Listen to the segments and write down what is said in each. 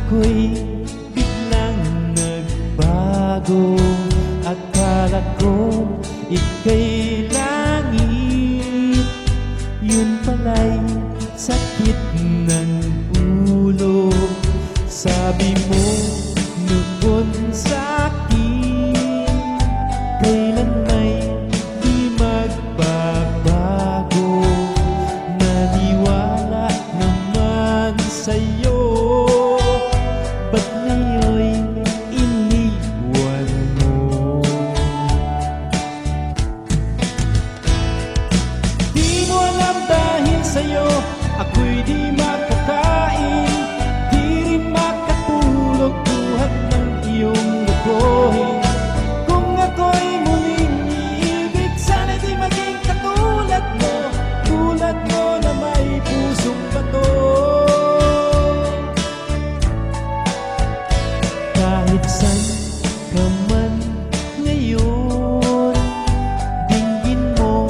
ako'y biglang nagbago. Akala ko ika'y langit, yun pala'y sakit ng ulo. Sabi mo noon sa'kin, kailan may di magbabago. Naniwala naman sa'yo, ba't ngayon'y iniwan mo? Di mo alam dahil sa'yo ako'y di makakain, di rin makatulog buhat ng iyong lukohin. Kung ako'y muling iibig, sana'y di maging katulad mo, tulad mo na may pusong bato. Kahit saan ka man ngayon, dinggin mo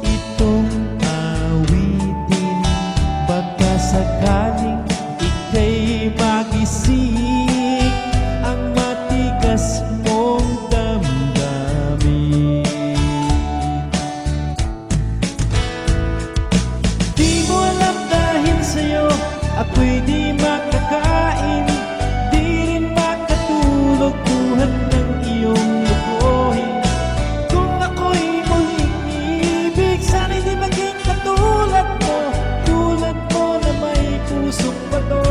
itong awitin. Baka sakaling ika'y magising ang matigas mong damdamin. Di mo alam dahil sa'yo ako'y di makakain, di rin makatulog buhat ng iyong lukohin. Kung ako'y muling iibig, sana'y di maging katulad mo, tulad mo na may pusong bato.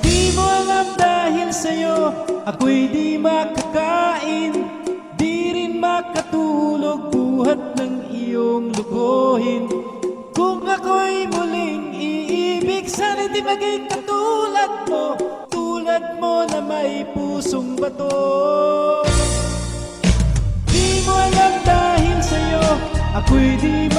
Di mo alam dahil sa'yo ako'y di makakain, di rin makatulog buhat ng iyong lukohin. Kung ako'y muling iibig, sana'y di maging katulad mo, tulad mo na may pusong bato. Di mo alam dahil sa'yo ako'y di